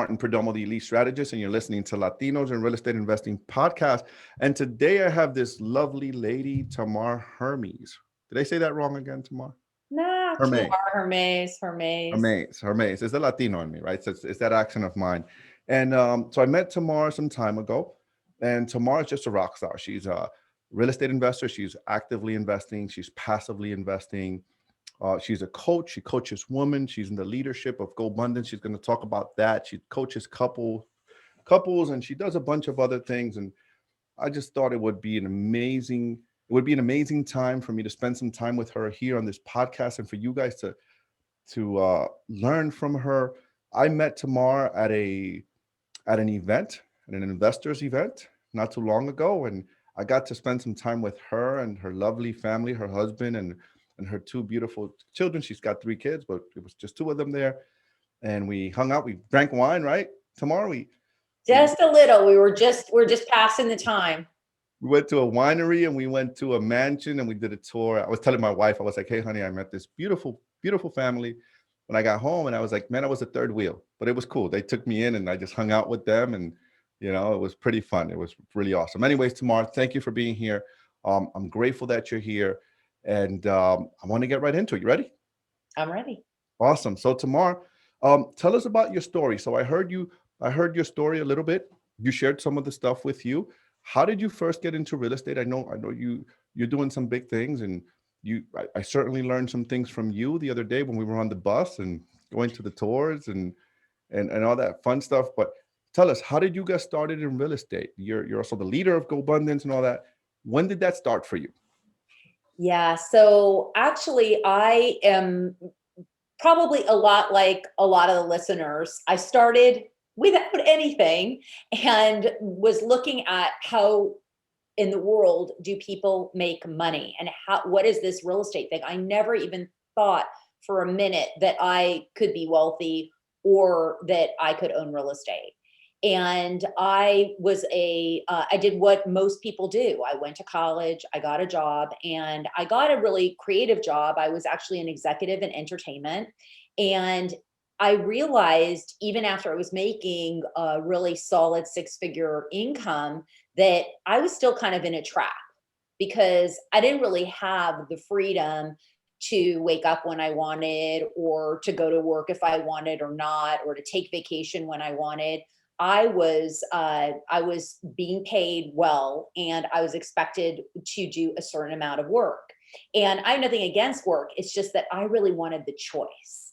Martin Perdomo, the Elite Strategist, and you're listening to Latinos in Real Estate Investing podcast. And today I have this lovely lady, Tamar Hermes. Did I say that wrong again, Tamar? Nah, Tamar Hermes. Hermes, Hermes. Hermes. It's the Latino in me, right? So it's that accent of mine. And so I met Tamar some time ago, and Tamar is just a rock star. She's a real estate investor. She's actively investing. She's passively investing. She's a coach. She coaches women. She's in the leadership of Go Abundance. She's going to talk about that. She coaches couples, and she does a bunch of other things. And I just thought it would be an amazing time for me to spend some time with her here on this podcast, and for you guys to learn from her. I met Tamar at an event, at an investors event, not too long ago, and I got to spend some time with her and her lovely family, her husband, and her two beautiful children. She's got three kids, but it was just two of them there, and we hung out. We drank wine, right? Tamar, we Just a little. We're just passing the time. we went to a winery and we went to a mansion and we did a tour. I was telling my wife, I was like, hey, honey, I met this beautiful, beautiful family. When I got home, and I was like, man, I was the third wheel, but it was cool. They took me in and I just hung out with them, and it was pretty fun. It was really awesome. Anyways, Tamar, thank you for being here. I'm grateful that you're here, and I want to get right into it. You ready? I'm ready. Awesome. So Tamar, tell us about your story. So I heard your story a little bit. You shared some of the stuff with you. How did you first get into real estate? I know you're doing some big things, and I certainly learned some things from you the other day when we were on the bus and going to the tours and all that fun stuff. But tell us, how did you get started in real estate? You're also the leader of Go Abundance and all that. When did that start for you? Yeah. So actually, I am probably a lot like a lot of the listeners. I started without anything and was looking at how in the world do people make money, and what is this real estate thing? I never even thought for a minute that I could be wealthy or that I could own real estate. And I did what most people do. I went to college, I got a job, and I got a really creative job. I was actually an executive in entertainment. And I realized, even after I was making a really solid six-figure income, that I was still kind of in a trap, because I didn't really have the freedom to wake up when I wanted, or to go to work if I wanted or not, or to take vacation when I wanted. I was being paid well, and I was expected to do a certain amount of work. And I have nothing against work. It's just that I really wanted the choice.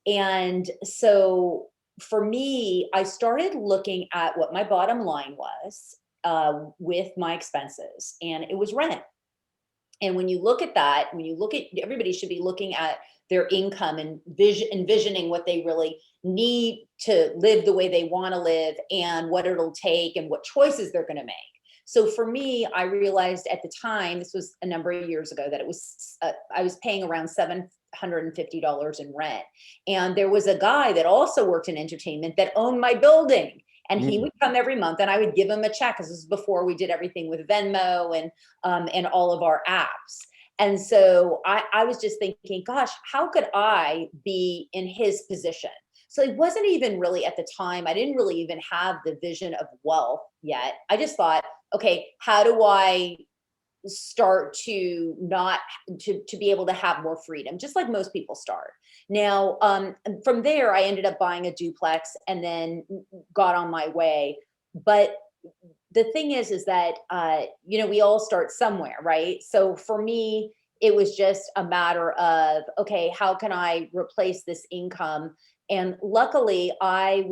And so for me, I started looking at what my bottom line was with my expenses, and it was rent. And when you look at that, everybody should be looking at their income and envisioning what they really need to live the way they want to live, and what it'll take, and what choices they're going to make. So for me, I realized at the time, this was a number of years ago, that I was paying around $750 in rent. And there was a guy that also worked in entertainment that owned my building. And he Mm. would come every month, and I would give him a check, because this was before we did everything with Venmo and all of our apps. And so I was just thinking, gosh, how could I be in his position? So it wasn't even really, at the time, I didn't really even have the vision of wealth yet. I just thought, okay, how do I start to not to be able to have more freedom, just like most people start. Now, from there, I ended up buying a duplex and then got on my way. But the thing is that we all start somewhere, right? So for me, it was just a matter of, okay, how can I replace this income? And luckily, I've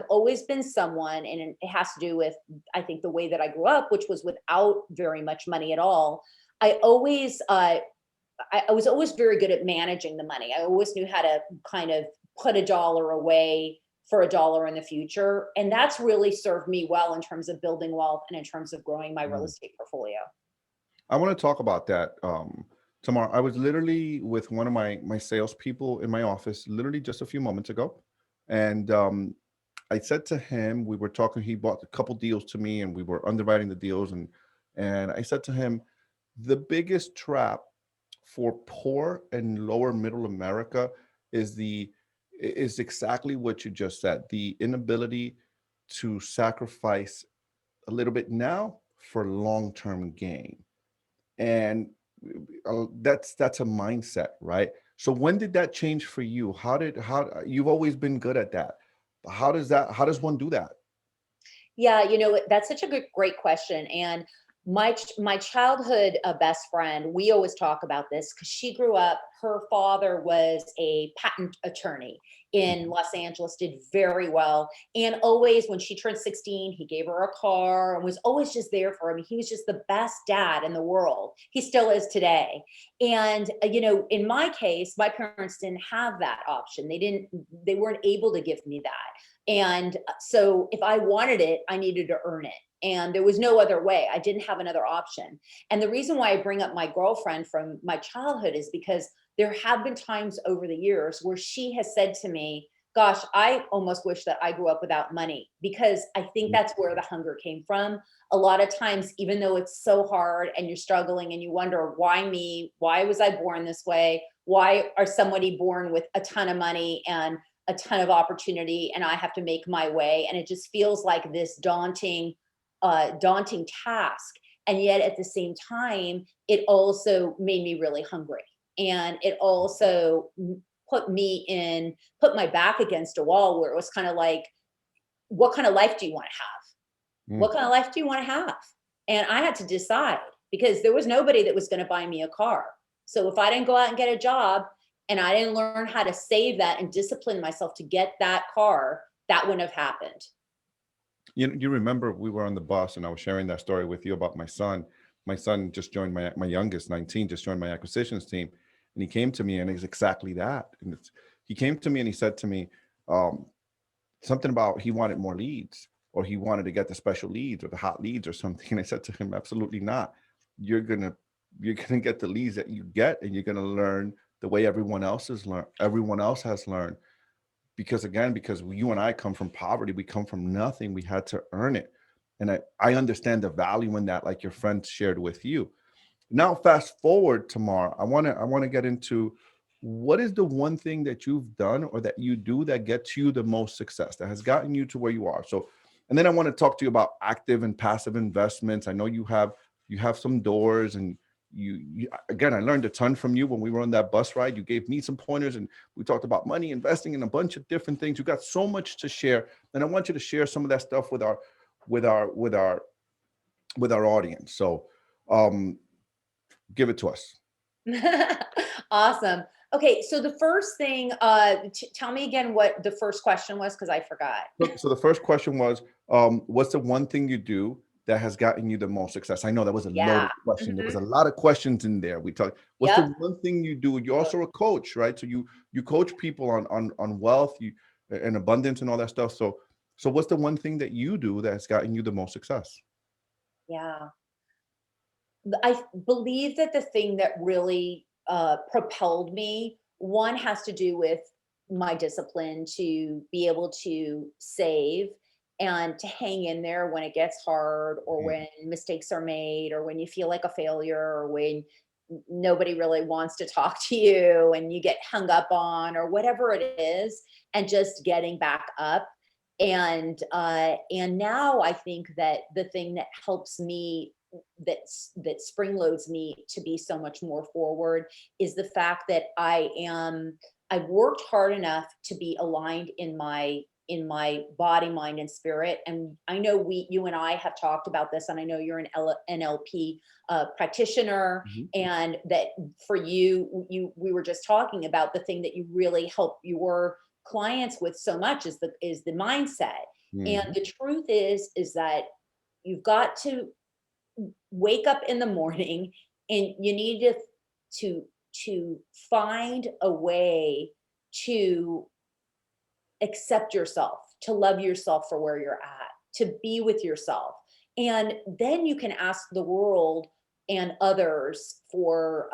always been someone, and it has to do with, I think, the way that I grew up, which was without very much money at all. I was always very good at managing the money. I always knew how to kind of put a dollar away for a dollar in the future. And that's really served me well in terms of building wealth and in terms of growing my real Mm. estate portfolio. I want to talk about that. Tomorrow, I was literally with one of my salespeople in my office, literally just a few moments ago, and I said to him, we were talking. He bought a couple deals to me, and we were underwriting the deals, and I said to him, the biggest trap for poor and lower middle America is is exactly what you just said. The inability to sacrifice a little bit now for long-term gain. And that's a mindset, right? So when did that change for you? How you've always been good at that. How does one do that? Yeah, that's such a great question. And my childhood best friend, we always talk about this because she grew up. Her father was a patent attorney in Mhm. Los Angeles, did very well, and always when she turned 16, he gave her a car and was always just there for him. He was just the best dad in the world. He still is today. And in my case, my parents didn't have that option. They weren't able to give me that. And so if I wanted it, I needed to earn it. And there was no other way. I didn't have another option. And the reason why I bring up my girlfriend from my childhood is because there have been times over the years where she has said to me, gosh, I almost wish that I grew up without money, because I think Mhm. that's where the hunger came from. A lot of times, even though it's so hard and you're struggling and you wonder, why me? Why was I born this way? Why are somebody born with a ton of money and a ton of opportunity, and I have to make my way? And it just feels like this daunting task. And yet at the same time, it also made me really hungry. And it also put my back against a wall where it was kind of like, what kind of life do you want to have? Mm. What kind of life do you want to have? And I had to decide, because there was nobody that was going to buy me a car. So if I didn't go out and get a job and I didn't learn how to save that and discipline myself to get that car, that wouldn't have happened. You remember we were on the bus and I was sharing that story with you about my son. My son just joined my youngest, 19, just joined my acquisitions team. And he came to me and it's exactly that. He came to me and he said to me, um, something about he wanted more leads, or he wanted to get the special leads or the hot leads or something. And I said to him, absolutely not. You're gonna you're gonna get the leads that you get, and you're gonna learn the way everyone else has learned. Because again, because you and I come from poverty, we come from nothing. We had to earn it. And I understand the value in that, like your friend shared with you. Now, fast forward tomorrow. I want to get into what is the one thing that you've done or that you do that gets you the most success, that has gotten you to where you are. So, and then I want to talk to you about active and passive investments. I know you have some doors, and you again, I learned a ton from you when we were on that bus ride. You gave me some pointers, and we talked about money, investing, and a bunch of different things. You got so much to share, and I want you to share some of that stuff with with our with our our audience. So, um, give it to us. Awesome. Okay, so the first thing, tell me again what the first question was, because I forgot. So the first question was, what's the one thing you do that has gotten you the most success? I know that was a Yeah. loaded question. There was Mhm. a lot of questions in there. We talked. What's the Yep. one thing you do? You're also a coach, right? So you coach people on wealth, and abundance and all that stuff. So what's the one thing that you do that's gotten you the most success? Yeah. I believe that the thing that really propelled me, one, has to do with my discipline to be able to save and to hang in there when it gets hard, or Mm. when mistakes are made, or when you feel like a failure, or when nobody really wants to talk to you and you get hung up on, or whatever it is, and just getting back up. And now I think that the thing that helps me, that spring loads me to be so much more forward, is the fact that I've worked hard enough to be aligned in my body, mind, and spirit. And I know you and I have talked about this, and I know you're an NLP practitioner, Mhm. and that for we were just talking about the thing that you really help your clients with so much is the mindset. And Mhm. the truth is that you've got to wake up in the morning, and you need to to find a way to accept yourself, to love yourself for where you're at, to be with yourself. And then you can ask the world and others for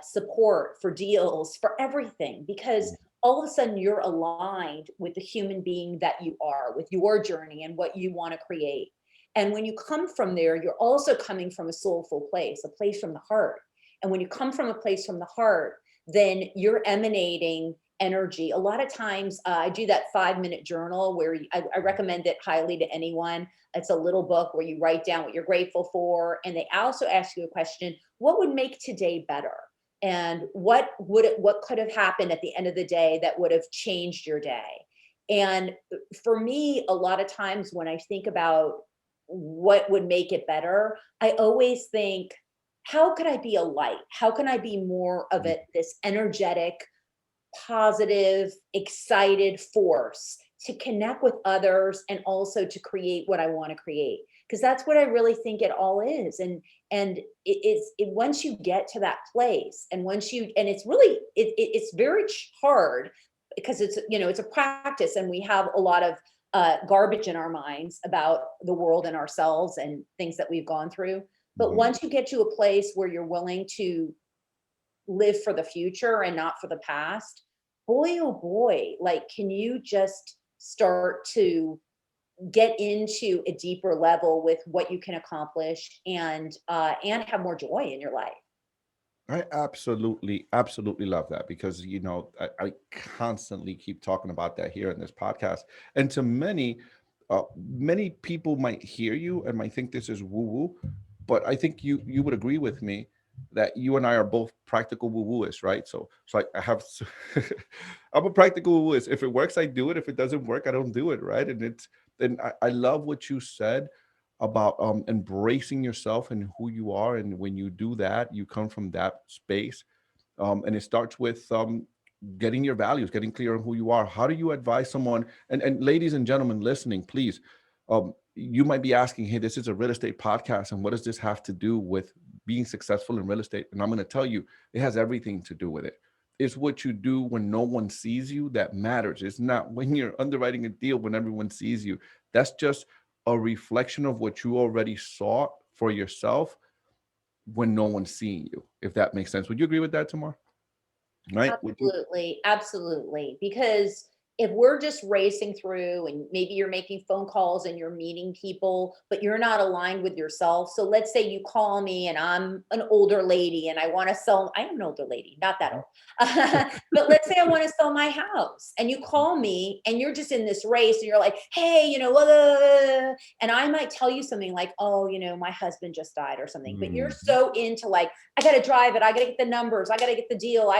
support, for deals, for everything, because all of a sudden you're aligned with the human being that you are, with your journey and what you want to create. And when you come from there, you're also coming from a soulful place, a place from the heart. And when you come from a place from the heart, then you're emanating energy. A lot of times I do that 5-minute journal where I recommend it highly to anyone. It's a little book where you write down what you're grateful for. And they also ask you a question: what would make today better? And what could have happened at the end of the day that would have changed your day? And for me, a lot of times when I think about what would make it better, I always think, how could I be a light? How can I be more of it, this energetic, positive, excited force to connect with others and also to create what I want to create? Because that's what I really think it all is. And once you get to that place, and once you and it's really it's very hard, because it's a practice, and we have a lot of garbage in our minds about the world and ourselves and things that we've gone through. But Mhm. once you get to a place where you're willing to live for the future and not for the past, boy, oh boy, like, can you just start to get into a deeper level with what you can accomplish, and have more joy in your life. I absolutely, absolutely love that because I constantly keep talking about that here in this podcast. And to many people might hear you and might think this is woo woo, but I think you would agree with me that you and I are both practical woo wooists, right? So I have I'm a practical woo wooist. If it works, I do it. If it doesn't work, I don't do it, right? And I love what you said about embracing yourself and who you are, and when you do that, you come from that space, and it starts with getting your values, getting clear on who you are. How do you advise someone? And ladies and gentlemen listening, please, you might be asking, hey, this is a real estate podcast, and what does this have to do with being successful in real estate? And I'm going to tell you, it has everything to do with it. It's what you do when no one sees you that matters. It's not when you're underwriting a deal when everyone sees you. That's just a reflection of what you already saw for yourself when no one's seeing you, if that makes sense. Would you agree with that, Tamar? Right? Would you? Absolutely, absolutely. Because if we're just racing through, and maybe you're making phone calls and you're meeting people, but you're not aligned with yourself. So let's say you call me and I'm an older lady and I want to sell, I am an older lady, not that old. But let's say I want to sell my house, and you call me and you're just in this race and you're like, hey, and I might tell you something like, oh, my husband just died or something. But you're Mhm. so into, like, I got to drive it. I got to get the numbers. I got to get the deal.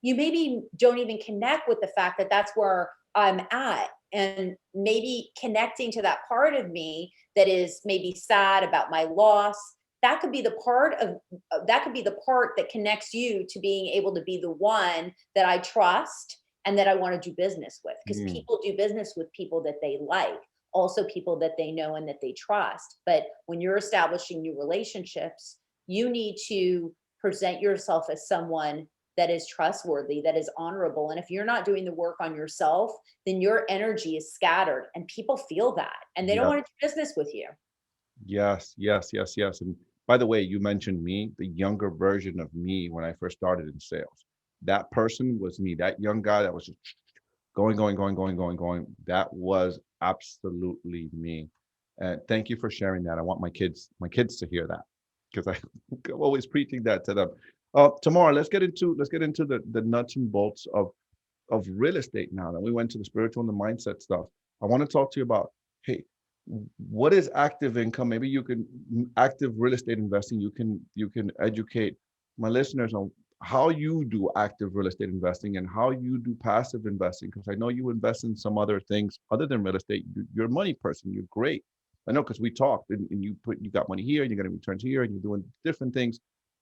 You maybe don't even connect with the fact that that's where I'm at. And maybe connecting to that part of me that is maybe sad about my loss, that could be the part of that could be the part that connects you to being able to be the one that I trust and that I want to do business with. Because Mm. people do business with people that they like, also people that they know and that they trust. But when you're establishing new relationships, you need to present yourself as someone that is trustworthy, that is honorable. And if you're not doing the work on yourself, then your energy is scattered, and people feel that and they don't Yeah. want to do business with you. Yes, yes, yes, yes. And by the way, you mentioned me, the younger version of me when I first started in sales. That person was me, that young guy that was just going, going, going, going, going, going. That was absolutely me. And thank you for sharing that. I want my kids to hear that because I'm always preaching that to them. Tomorrow, let's get into the nuts and bolts of real estate now that we went to the spiritual and the mindset stuff. I want to talk to you about, hey, what is active income? Maybe you can active real estate investing. You can educate my listeners on how you do active real estate investing and how you do passive investing. Because I know you invest in some other things other than real estate. You're a money person. You're great. I know because we talked and you got money here and you're getting returns here and you're doing different things.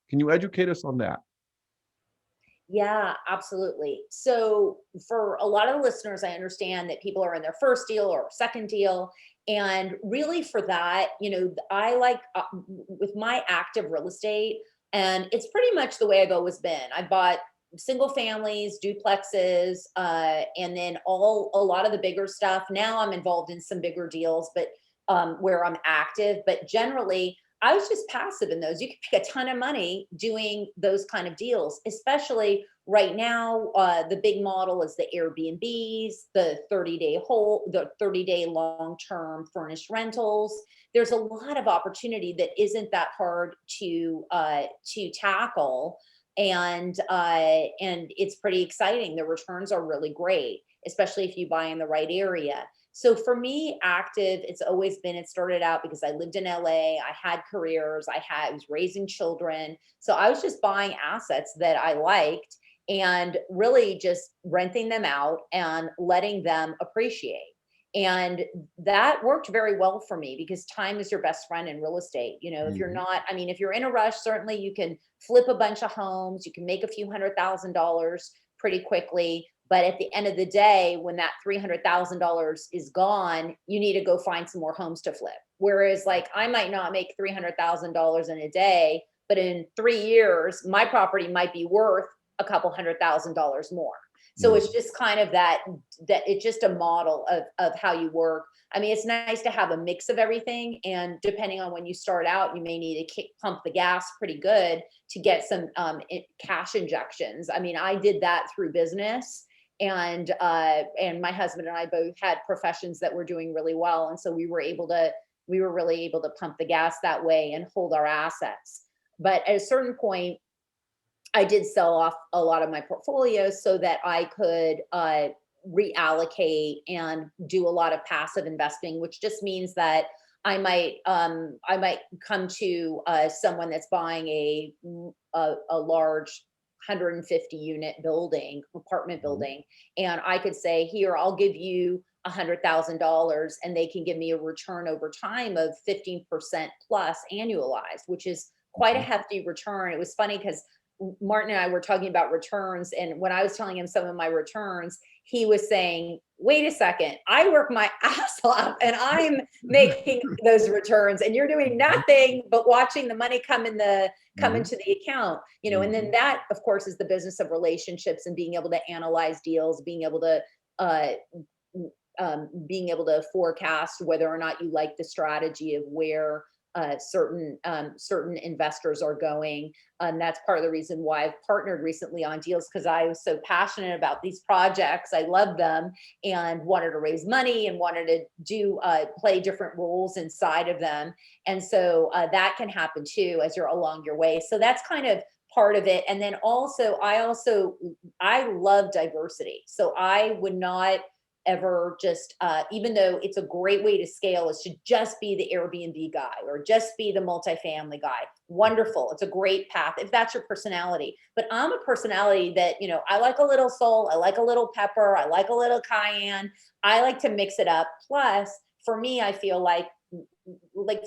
Can you educate us on that? Yeah, absolutely. So, for a lot of the listeners, I understand that people are in their first deal or second deal. And really, for that, I like, with my active real estate, and it's pretty much the way I've always been. I bought single families, duplexes, and then a lot of the bigger stuff. Now I'm involved in some bigger deals, but where I'm active. But generally, I was just passive in those. You could make a ton of money doing those kind of deals, especially right now. The big model is the Airbnbs, the 30-day long-term furnished rentals. There's a lot of opportunity that isn't that hard to tackle. And it's pretty exciting. The returns are really great, especially if you buy in the right area. So for me, active, it's always been, it started out because I lived in LA, I had careers, I was raising children. So I was just buying assets that I liked and really just renting them out and letting them appreciate. And that worked very well for me because time is your best friend in real estate. If you're Mhm. not, I mean, if you're in a rush, certainly you can flip a bunch of homes, you can make a few $100,000 pretty quickly. But at the end of the day, when that $300,000 is gone, you need to go find some more homes to flip. Whereas, like, I might not make $300,000 in a day, but in 3 years, my property might be worth a couple $100,000 more. So it's Mhm. just kind of that it's just a model of how you work. I mean, it's nice to have a mix of everything, and depending on when you start out, you may need to pump the gas pretty good to get some cash injections. I mean, I did that through business, and my husband and I both had professions that were doing really well, and so we were really able to pump the gas that way and hold our assets. But at a certain point, I did sell off a lot of my portfolios so that I could reallocate and do a lot of passive investing, which just means that I might come to someone that's buying a large 150 unit building, apartment Mhm. building, and I could say, here, I'll give you $100,000, and they can give me a return over time of 15% plus annualized, which is quite a Mhm. hefty return. It was funny because Martin and I were talking about returns, and when I was telling him some of my returns, he was saying, "Wait a second, I work my ass off and I'm making those returns, and you're doing Mhm. nothing but watching the money come Mhm. into the account." And then Mhm. that, of course, is the business of relationships and being able to analyze deals, uh, being able to forecast whether or not you like the strategy of where certain investors are going. And that's part of the reason why I've partnered recently on deals, because I was so passionate about these projects. I love them and wanted to raise money and wanted to do play different roles inside of them. And so that can happen too as you're along your way. So that's kind of part of it. And then I love diversity. So I would not ever just even though it's a great way to scale, is to just be the Airbnb guy or just be the multifamily guy. Wonderful, it's a great path if that's your personality. But I'm a personality that, I like a little soul, I like a little pepper, I like a little cayenne. I like to mix it up. Plus, for me, I feel like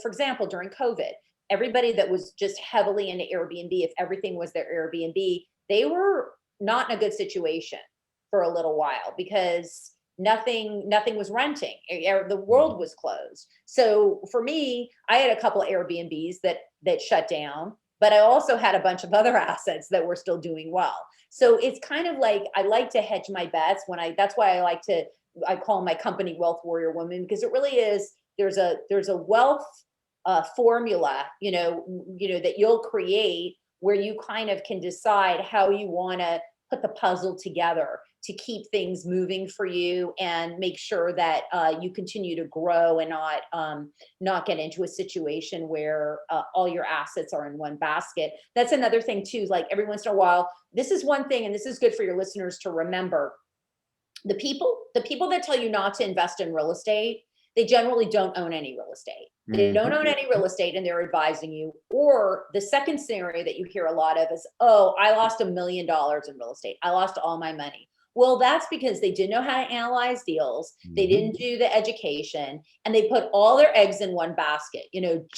for example, during COVID, everybody that was just heavily into Airbnb, if everything was their Airbnb, they were not in a good situation for a little while because nothing was renting. The world Mhm. was closed. So for me, I had a couple of Airbnbs that shut down, but I also had a bunch of other assets that were still doing well. So it's kind of like I like to hedge my bets when I that's why I call my company Wealth Warrior Woman, because it really is, there's a wealth formula, that you'll create where you kind of can decide how you want to put the puzzle together to keep things moving for you and make sure that you continue to grow and not get into a situation where all your assets are in one basket. That's another thing too. Like every once in a while, this is one thing, and this is good for your listeners to remember. The people that tell you not to invest in real estate, they generally don't own any real estate. They don't Mhm. own any real estate and they're advising you. Or the second scenario that you hear a lot of is, oh, I lost $1 million in real estate, I lost all my money. Well, that's because they didn't know how to analyze deals, they Mhm. didn't do the education, and they put all their eggs in one basket.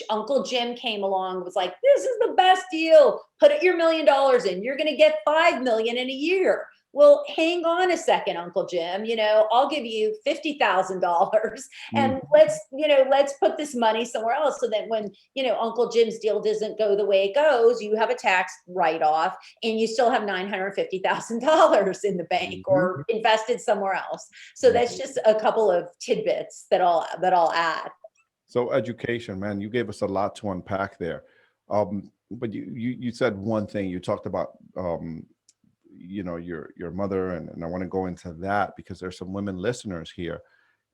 Uncle Jim came along, was like, this is the best deal, put your $1 million in, you're going to get 5 million in a year. Well, hang on a second, Uncle Jim. I'll give you $50,000, and Mhm. let's put this money somewhere else, so that when Uncle Jim's deal doesn't go the way it goes, you have a tax write off, and you still have $950,000 in the bank Mhm. or invested somewhere else. So Mhm. that's just a couple of tidbits that I'll add. So education, man, you gave us a lot to unpack there. But you said one thing. You talked about your mother, and I want to go into that because there's some women listeners here.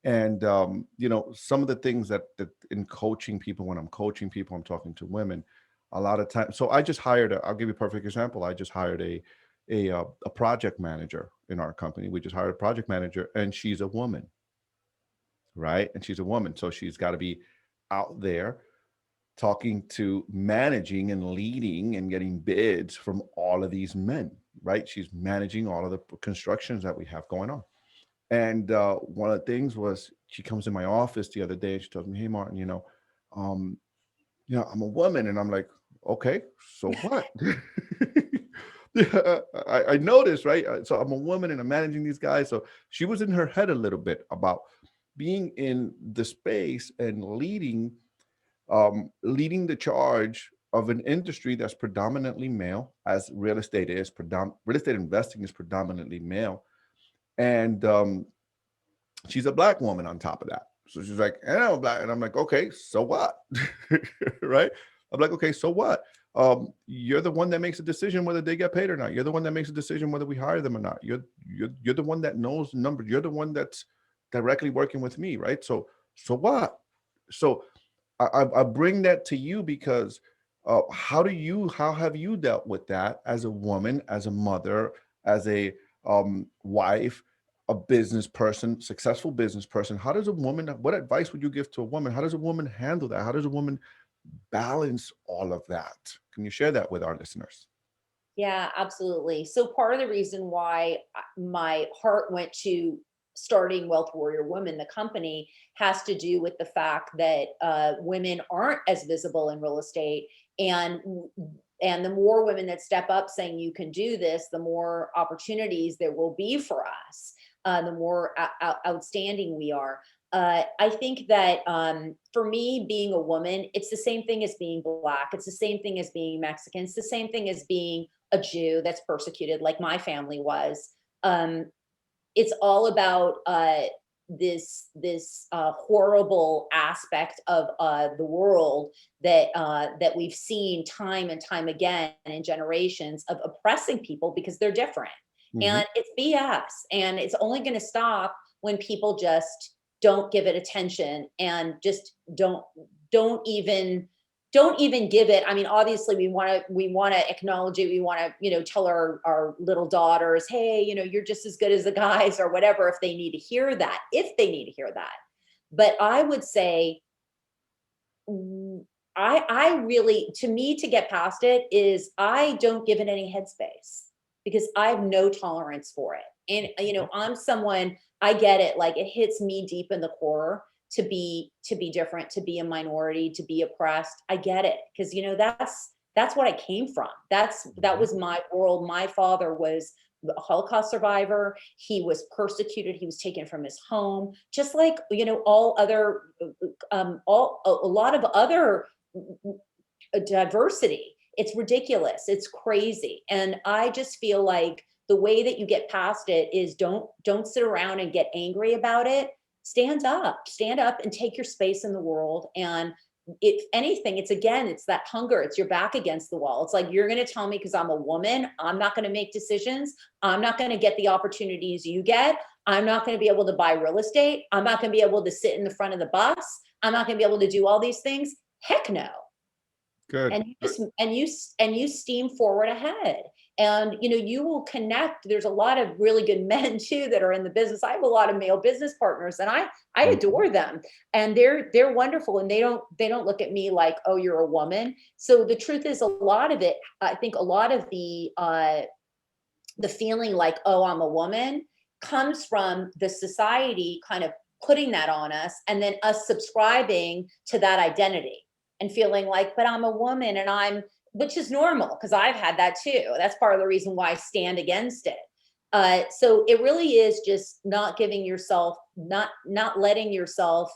And some of the things that in coaching people, when I'm coaching people, I'm talking to women. a lot of time. So I just hired I'll give you a perfect example. I just hired a project manager in our company. We just hired a project manager, and she's a woman, right? And she's a woman, so she's got to be out there talking to, managing and leading and getting bids from all of these men, right? She's managing all of the constructions that we have going on. And one of the things was, she comes in my office the other day and she tells me, "Hey, Martin, um, I'm a woman." And I'm like, "Okay, so what?" Yeah, I noticed, right? So I'm a woman and I'm managing these guys. So she was in her head a little bit about being in the space and leading the charge of an industry that's predominantly male, as real estate is. Real estate investing is predominantly male, and she's a black woman on top of that. So she's like, "And I'm black," and I'm like, "Okay, so what?" Right? I'm like, "Okay, so what? You're the one that makes a decision whether they get paid or not. You're the one that makes a decision whether we hire them or not. You're the one that knows the numbers. You're the one that's directly working with me, right? So what?" So I bring that to you because how have you dealt with that as a woman, as a mother, as a wife, a business person, successful business person? How does a woman? What advice would you give to a woman? How does a woman handle that? How does a woman balance all of that? Can you share that with our listeners? Yeah, absolutely. So part of the reason why my heart went to starting Wealth Warrior Women, the company, has to do with the fact that women aren't as visible in real estate, and and the more women that step up saying you can do this, the more opportunities there will be for us. The more outstanding we are. I think that for me, being a woman, it's the same thing as being black. It's the same thing as being Mexican. It's the same thing as being a Jew that's persecuted, like my family was. Um, it's all about this horrible aspect of the world that we've seen time and time again in generations of oppressing people because they're different, Hmm. and it's BS, and it's only going to stop when people just don't give it attention and just don't even don't even give it. I mean, obviously we want to acknowledge it. We want to, tell our little daughters, hey, you're just as good as the guys or whatever, if they need to hear that, but I would say, mm, I really, to me, to get past it is I don't give it any headspace because I have no tolerance for it. And I'm someone, I get it, like it hits me deep in the core to be different, to be a minority, to be oppressed. I get it because that's what I came from. That Hmm. was my world. My father was a Holocaust survivor. He was persecuted. He was taken from his home, just like all other all a lot of other diversity. It's ridiculous. It's crazy. And I just feel like the way that you get past it is don't sit around and get angry about it. Stand up and take your space in the world. And if anything, it's again, it's that hunger. It's your back against the wall. It's like, you're going to tell me because I'm a woman, I'm not going to make decisions. I'm not going to get the opportunities you get. I'm not going to be able to buy real estate. I'm not going to be able to sit in the front of the bus. I'm not going to be able to do all these things. Heck no. Good. And you steam forward ahead, and you will connect. There's a lot of really good men too that are in the business. I have a lot of male business partners, and I Mhm. adore them, and they're wonderful, and they don't look at me like, oh, you're a woman. So the truth is, a lot of it, I think a lot of the feeling like, oh, I'm a woman, comes from the society kind of putting that on us, and then us subscribing to that identity and feeling like, but I'm a woman, and which is normal because I've had that too. That's part of the reason why I stand against it. So it really is just not giving yourself, not letting yourself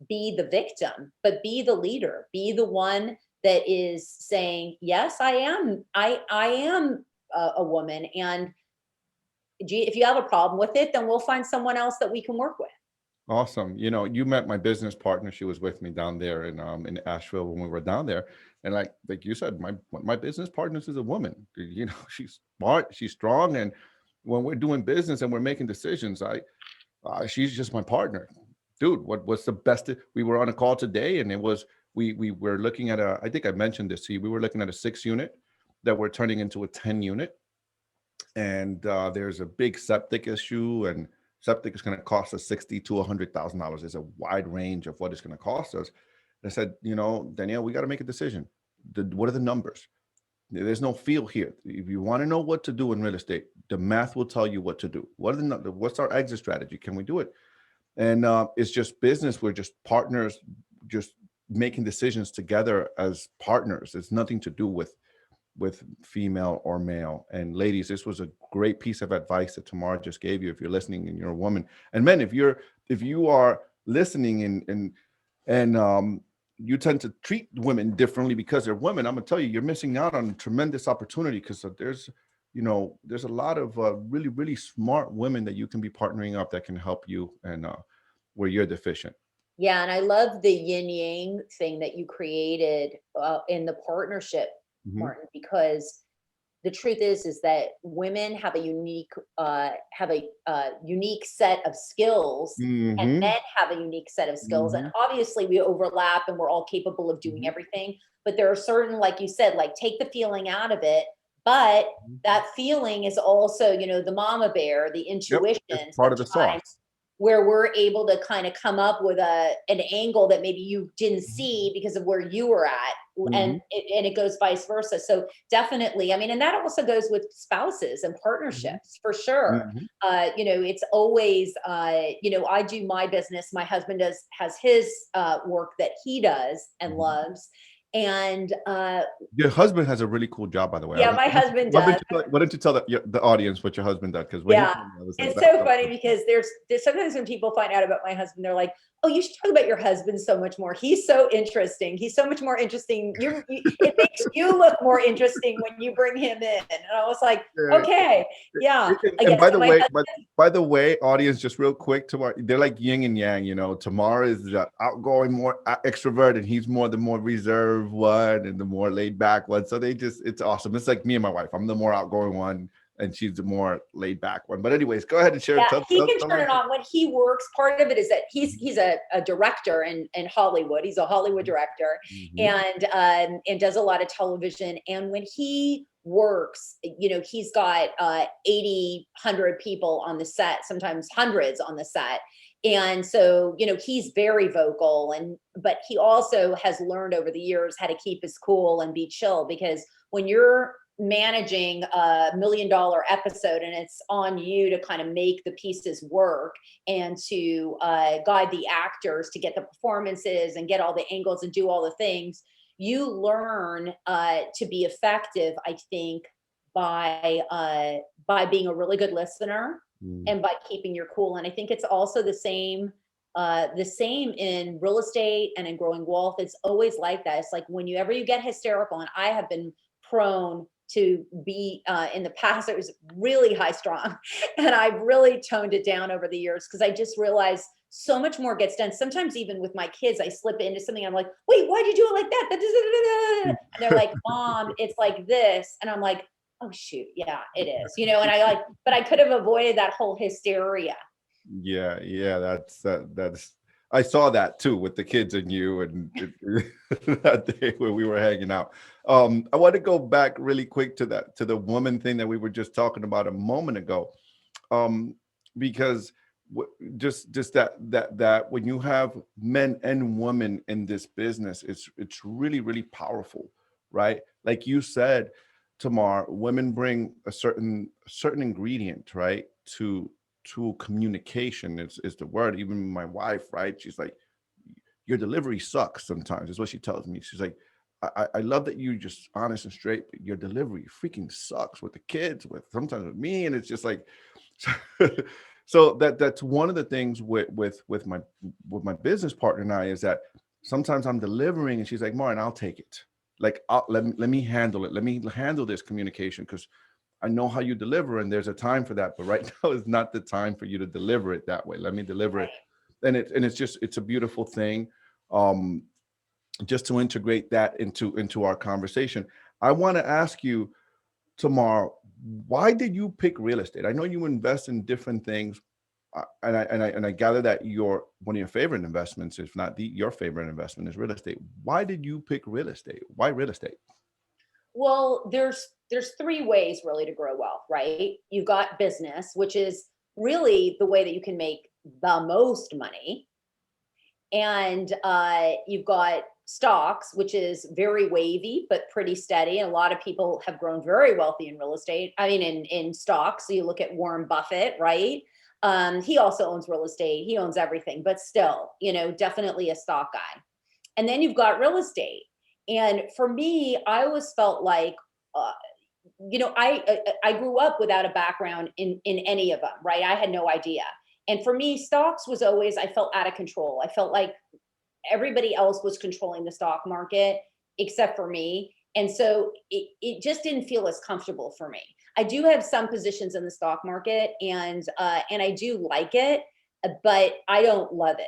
be the victim, but be the leader, be the one that is saying, yes, I am a woman, and if you have a problem with it, then we'll find someone else that we can work with. Awesome. You met my business partner. She was with me down there in Asheville when we were down there. And like you said, my one of my business partners is a woman. She's smart, she's strong, and when we're doing business and we're making decisions, she's just my partner. Dude, what's the best? We were on a call today, and it was we were looking at I think I mentioned this to you. We were looking at a 6 unit that we're turning into a 10 unit, and there's a big septic issue, and septic is going to cost us 60 to $100,000. There's a wide range of what it's going to cost us. I said, Danielle, we got to make a decision. What are the numbers? There's no feel here. If you want to know what to do in real estate, the math will tell you what to do. What's our exit strategy? Can we do it? And it's just business. We're just partners, just making decisions together as partners. It's nothing to do with female or male. And ladies, this was a great piece of advice that Tamar just gave you if you're listening and you're a woman. And men, if you are listening and you tend to treat women differently because they're women, I'm gonna tell you, you're missing out on a tremendous opportunity, because there's a lot of really, really smart women that you can be partnering up that can help you and where you're deficient. Yeah, and I love the yin yang thing that you created in the partnership, Mhm. Martin, because the truth is that women have a unique set of skills, and Mhm. men have a unique set of skills. And Mhm. obviously, we overlap, and we're all capable of doing Mhm. everything. But there are certain, like you said, like take the feeling out of it. But Mhm. that feeling is also, the mama bear, the Yep, it's intuition part of the sometimes, sauce. where we're able to kind of come up with an angle that maybe you didn't Mhm. see because of where you were at, and Mhm. it goes vice versa. So definitely, I mean, and that also goes with spouses and Mhm. partnerships for sure. Mhm. It's always, I do my business, my husband has his work that he does and Mhm. loves, and Your husband has a really cool job, by the way. I yeah, don't, my husband does. why don't you tell the audience what your husband does? Because when he Yeah. told me, I was like, It's that's so funny awesome. because there's sometimes when people find out about my husband, they're like, "Oh, you should talk about your husband so much more. He's so interesting. He's so much more interesting. It makes you look more interesting when you bring him in." And I was like, Yeah. "Okay, yeah, I And guess." So my husband, by the way, audience, just real quick, Tamar, they're like yin and yang. Tamar is the outgoing, more extrovert, and he's the more reserved one, and the more laid back one. So it's awesome. It's like me and my wife. I'm the more outgoing one, and she's the more laid back one. But anyways, go ahead and share. yeah, he can Tell turn them. it on when he works. Part of it is that he's a director in Hollywood. He's a Hollywood director, Mhm. and does a lot of television. And when he works, he's got 80, 100 people on the set, sometimes hundreds on the set. And so, he's very vocal, but he also has learned over the years how to keep his cool and be chill, because when you're managing $1 million episode and it's on you to kind of make the pieces work, and to guide the actors to get the performances and get all the angles and do all the things, you learn to be effective, I think, by being a really good listener Mm. and by keeping your cool. And I think it's also the same in real estate and in growing wealth. It's always like that. It's like whenever you get hysterical, and I have been prone to be in the past, it was really high strung, and I've really toned it down over the years because I just realized so much more gets done. Sometimes even with my kids, I slip into something, I'm like, wait, why'd you do it like that? And they're like, Mom, it's like this. And I'm like, oh shoot, yeah, it is, and but I could have avoided that whole hysteria. Yeah, yeah, that's I saw that too with the kids and you and that day when we were hanging out. I want to go back really quick to the woman thing that we were just talking about a moment ago. Um, because just that when you have men and women in this business, it's really, really powerful, right? Like you said, Tamar, women bring a certain ingredient, right, to communication. Is the word. Even my wife, right? She's like, your delivery sucks sometimes. Is what she tells me. She's like, I love that you just honest and straight, but your delivery freaking sucks with the kids, with sometimes with me, and it's just like, so that's one of the things with my business partner and I, is that sometimes I'm delivering and she's like, Martin, I'll take it. Like, let me handle it. Let me handle this communication, because I know how you deliver, and there's a time for that. But right now is not the time for you to deliver it that way. Let me deliver it, Right. and it's a beautiful thing. Um, just to integrate that into our conversation, I want to ask you, Tamar, why did you pick real estate? I know you invest in different things. And I gather that your one of your favorite investments, if not your favorite investment, is real estate. Why did you pick real estate? Why real estate? Well, there's three ways really to grow wealth, right? You've got business, which is really the way that you can make the most money. And you've got stocks, which is very wavy but pretty steady. And a lot of people have grown very wealthy in real estate. I mean, in stocks. So you look at Warren Buffett, right? He also owns real estate. He owns everything, but still, definitely a stock guy. And then you've got real estate. And for me, I always felt like, uh, I grew up without a background in any of them, right? I had no idea. And for me, stocks was always, I felt out of control. I felt like everybody else was controlling the stock market except for me. And so it just didn't feel as comfortable for me. I do have some positions in the stock market, and I do like it, but I don't love it.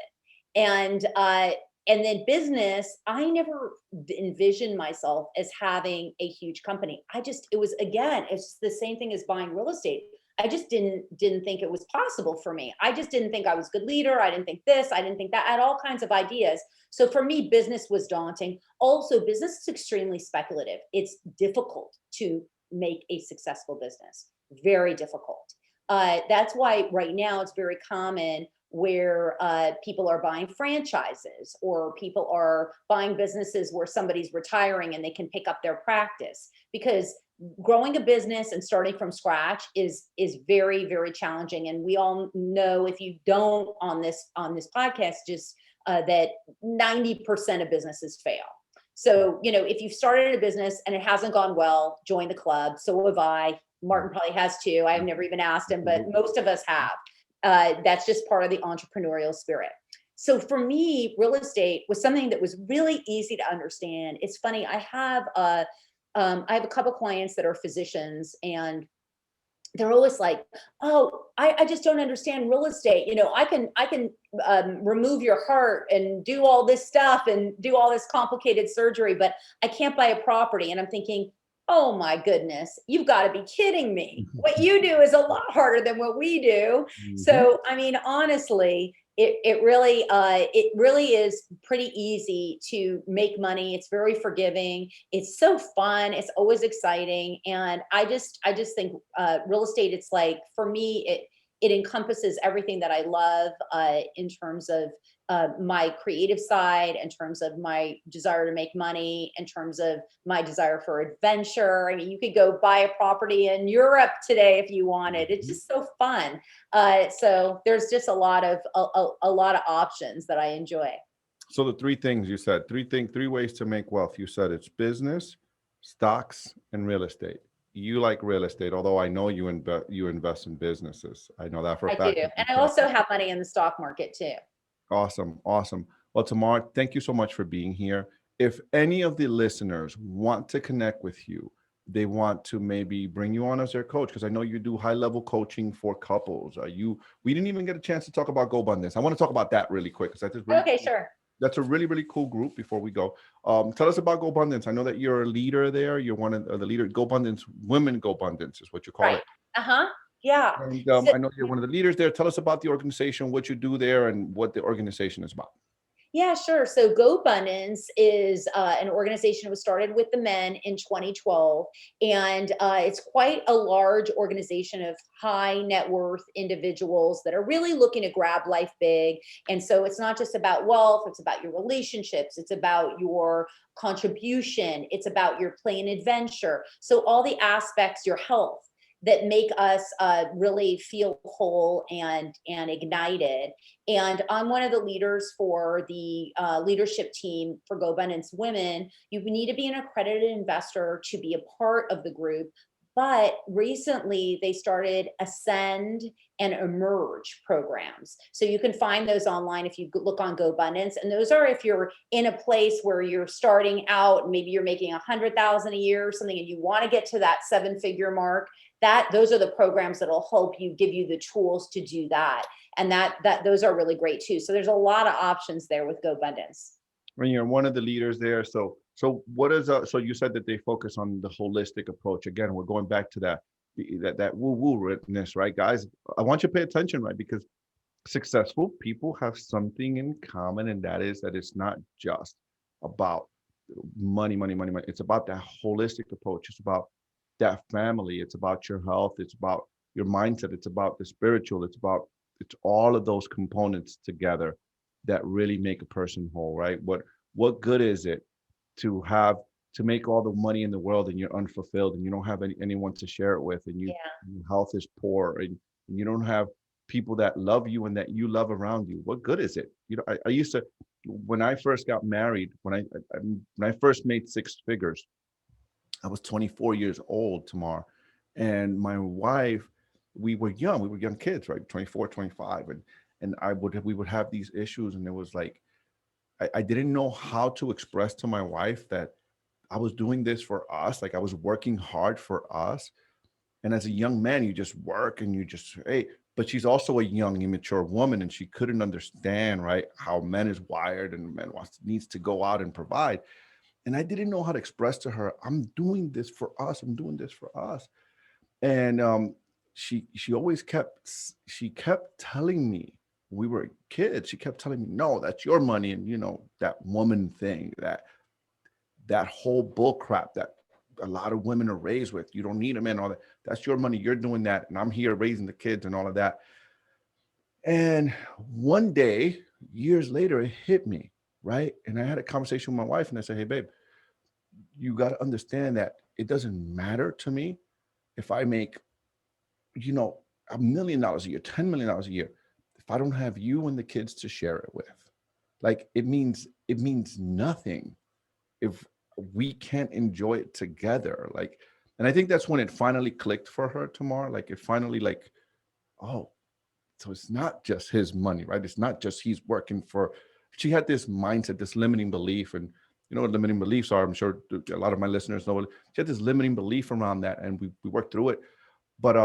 And then business, I never envisioned myself as having a huge company. It was, again, it's the same thing as buying real estate. I just didn't think it was possible for me. I just didn't think I was a good leader. I didn't think this, I didn't think that. I had all kinds of ideas. So for me, business was daunting. Also, business is extremely speculative. It's difficult to make a successful business. Very difficult. That's why right now it's very common where people are buying franchises, or people are buying businesses where somebody's retiring and they can pick up their practice, because growing a business and starting from scratch is very, very challenging. And we all know, if you don't, on this podcast, just that 90% of businesses fail. So if you've started a business and it hasn't gone well, join the club. So have I. Martin probably has too. I've never even asked him, but most of us have. That's just part of the entrepreneurial spirit. So for me, real estate was something that was really easy to understand. It's funny, I have a couple clients that are physicians, and they're always like, "Oh, I just don't understand real estate. I can remove your heart and do all this stuff and do all this complicated surgery, but I can't buy a property." And I'm thinking, "Oh my goodness, you've got to be kidding me. What you do is a lot harder than what we do." Mhm. So, I mean, honestly, it really is pretty easy to make money. It's very forgiving. It's so fun. It's always exciting. And I just think real estate, it's like, for me, it encompasses everything that I love, in terms of my creative side, in terms of my desire to make money, in terms of my desire for adventure. I mean, you could go buy a property in Europe today if you wanted. It's Mhm. just so fun. So there's just a lot of options that I enjoy. So the three things you said, three ways to make wealth. You said it's business, stocks, and real estate. You like real estate, although I know you invest in businesses. I know that for a I do. fact. And I also have money in the stock market too. Awesome, awesome. Well, Tamar, thank you so much for being here. If any of the listeners want to connect with you, they want to maybe bring you on as their coach, because I know you do high level coaching for couples. We didn't even get a chance to talk about Go Abundance. I want to talk about that really quick, because Okay, sure. that's a really, really cool group. Before we go, tell us about Go Abundance. I know that you're a leader there. You're one of the leaders. Go Abundance, Women Go Abundance is what you call Right. it. Uh-huh. Yeah. And So I know you're one of the leaders there. Tell us about the organization, what you do there, and what the organization is about. Yeah, sure. So Go Abundance is an organization that was started with the men in 2012. And it's quite a large organization of high net worth individuals that are really looking to grab life big. And so it's not just about wealth, it's about your relationships, it's about your contribution, it's about your play and adventure. So all the aspects, your health, that make us really feel whole and ignited. And I'm one of the leaders for the leadership team for Go Abundance Women. You need to be an accredited investor to be a part of the group. But recently they started Ascend and Emerge programs. So you can find those online if you look on Go Abundance. And those are if you're in a place where you're starting out, maybe you're making 100,000 a year or something, and you want to get to that 7-figure mark. Those are the programs that'll help you, give you the tools to do that. And those are really great too. So there's a lot of options there with Go Abundance. When you're one of the leaders there, so what is so you said that they focus on the holistic approach. Again, we're going back to that woo woo witness, right, guys? I want you to pay attention, right? Because successful people have something in common, and that is that it's not just about money, money, money, money. It's about that holistic approach. It's about that family. It's about your health. It's about your mindset. It's about the spiritual. It's all of those components together that really make a person whole, right? What good is it to have to make all the money in the world and you're unfulfilled and you don't have anyone to share it with, and Yeah. your health is poor, and you don't have people that love you and that you love around you? What good is it? I used to, when I first got married, when I first made six figures, I was 24 years old, Tamar, and my wife, we were young kids, right? 24, 25. And we would have these issues, and it was like, I didn't know how to express to my wife that I was doing this for us. Like I was working hard for us. And as a young man, you just work and you just, hey, but she's also a young, immature woman, and she couldn't understand, right, how men is wired, and men needs to go out and provide. And I didn't know how to express to her, I'm doing this for us. I'm doing this for us. And she always she kept telling me, we were kids, she kept telling me, no, that's your money. And that woman thing, that whole bull crap that a lot of women are raised with. You don't need a man, all that. That's your money. You're doing that. And I'm here raising the kids and all of that. And one day, years later, it hit me, right? And I had a conversation with my wife and I said, hey, babe, you got to understand that it doesn't matter to me if I make, you know, $1 million a year, $10 million a year. If I don't have you and the kids to share it with, like it means nothing if we can't enjoy it together. Like, and I think that's when it finally clicked for her, Tamar. Like it finally, like, oh, so it's not just his money, right? It's not just he's working for. She had this mindset, this limiting belief, and you know what limiting beliefs are. I'm sure a lot of my listeners know. She had this limiting belief around that, and we worked through it. But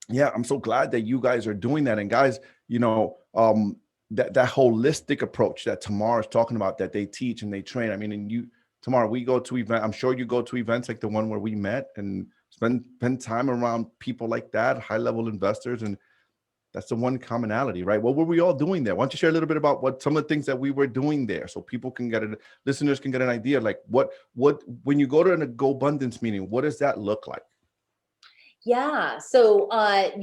yeah, I'm so glad that you guys are doing that. And guys, that holistic approach that Tamar is talking about, that they teach and they train. I mean, and Tamar, we go to event. I'm sure you go to events like the one where we met and spend time around people like that, high level investors, and that's the one commonality, right? What were we all doing there? Why don't you share a little bit about what some of the things that we were doing there, so people can listeners can get an idea, like what when you go to a Go Abundance meeting, what does that look like? Yeah. So, when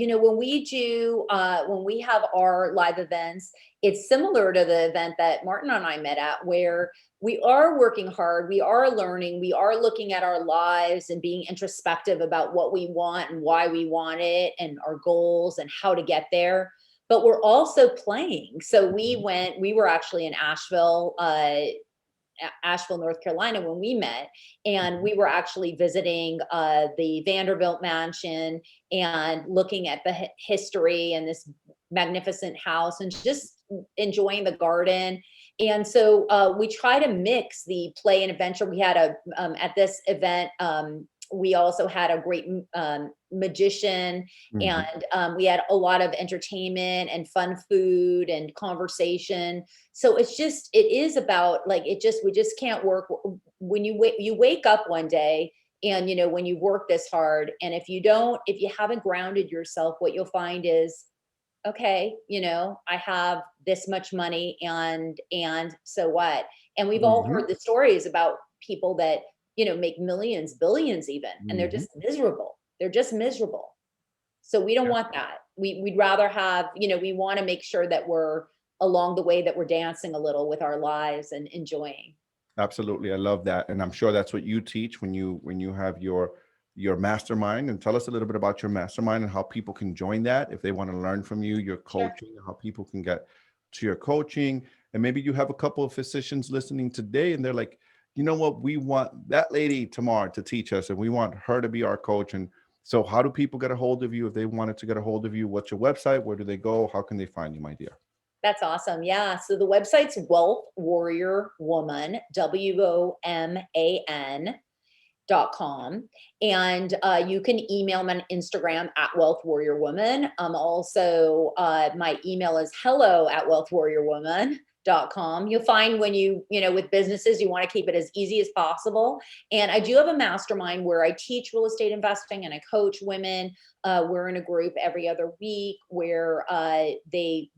we have our live events, it's similar to the event that Martin and I met at, where we are working hard, we are learning, we are looking at our lives and being introspective about what we want and why we want it and our goals and how to get there. But we're also playing. So we were actually in Asheville, North Carolina, when we met, and we were actually visiting the Vanderbilt Mansion and looking at the history and this magnificent house and just enjoying the garden. And so we try to mix the play and adventure. We had at this event. We also had a great magician, Mhm. and we had a lot of entertainment and fun food and conversation. So it is about, like, we just can't work when you wake up one day, and when you work this hard, and if you haven't grounded yourself, what you'll find is, okay, I have this much money, and so what? And we've all Mhm. heard the stories about people that make millions, billions even, and they're Mhm. just miserable. They're just miserable. So we don't want that. We'd rather have, we want to make sure that we're along the way, that we're dancing a little with our lives and enjoying. Absolutely. I love that. And I'm sure that's what you teach when you have your mastermind. And tell us a little bit about your mastermind and how people can join that if they want to learn from you, your Sure. coaching, how people can get to your coaching. And maybe you have a couple of physicians listening today and they're like, you know what, we want that lady tomorrow to teach us and we want her to be our coach. And so how do people get a hold of you if they wanted to get a hold of you? What's your website? Where do they go? How can they find you, my dear? That's awesome. Yeah. So the website's Wealth Warrior Woman, WOMAN.com. And you can email me on Instagram at Wealth Warrior Woman. Also, my email is hello at Wealth Warrior Woman. com. You'll find when with businesses, you want to keep it as easy as possible. And I do have a mastermind where I teach real estate investing and I coach women. We're in a group every other week where they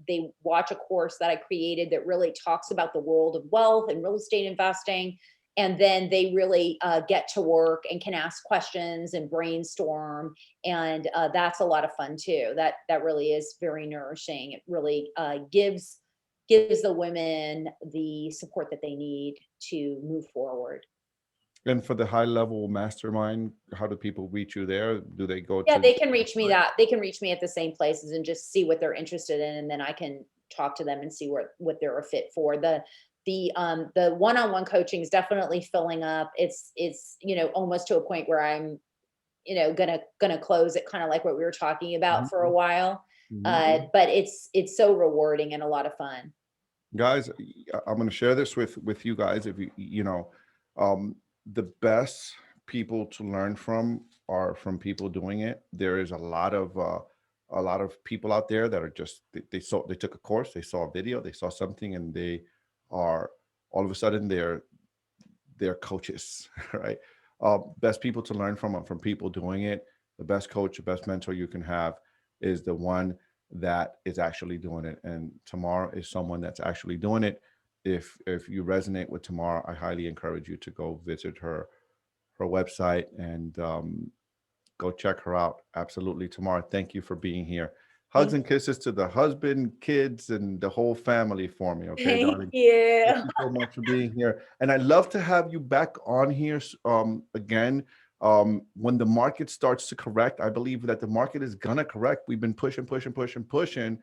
watch a course that I created that really talks about the world of wealth and real estate investing. And then they really get to work and can ask questions and brainstorm, and that's a lot of fun too. That really is very nourishing. It really gives the women the support that they need to move forward. And for the high level mastermind, how do people reach you there? Do they go Yeah, to they can reach me they can reach me at the same places and just see what they're interested in, and then I can talk to them and see what they're a fit for. The one-on-one coaching is definitely filling up. It's almost to a point where I'm gonna close it, kind of like what we were talking about for a Mhm, while. mhm. But it's so rewarding and a lot of fun. Guys, I'm going to share this with you guys. If um, the best people to learn from are from people doing it. There is a lot of people out there that are just they took a course, they saw a video, they saw something, and they are all of a sudden they're coaches, right? Best people to learn from are from people doing it. The best coach, the best mentor you can have is the one that is actually doing it. And Tamar is someone that's actually doing it. If you resonate with Tamar, I highly encourage you to go visit her website and go check her out. Absolutely, Tamar. Thank you for being here. Hugs Thank and kisses to the husband, kids, and the whole family for me. Okay, thank darling. Thank you. you so much for being here. And I'd love to have you back on here again. When the market starts to correct, I believe that the market is gonna correct. We've been pushing, pushing, pushing, pushing.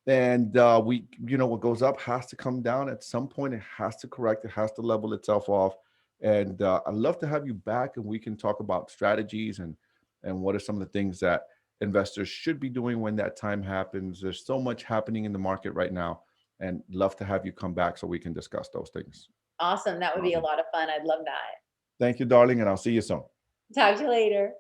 And what goes up has to come down at some point. It has to correct, it has to level itself off. And I'd love to have you back and we can talk about strategies and what are some of the things that investors should be doing when that time happens. There's so much happening in the market right now, and love to have you come back so we can discuss those things. Awesome. That would be a Awesome. lot of fun. I'd love that. Thank you, darling, and I'll see you soon. Talk to you later.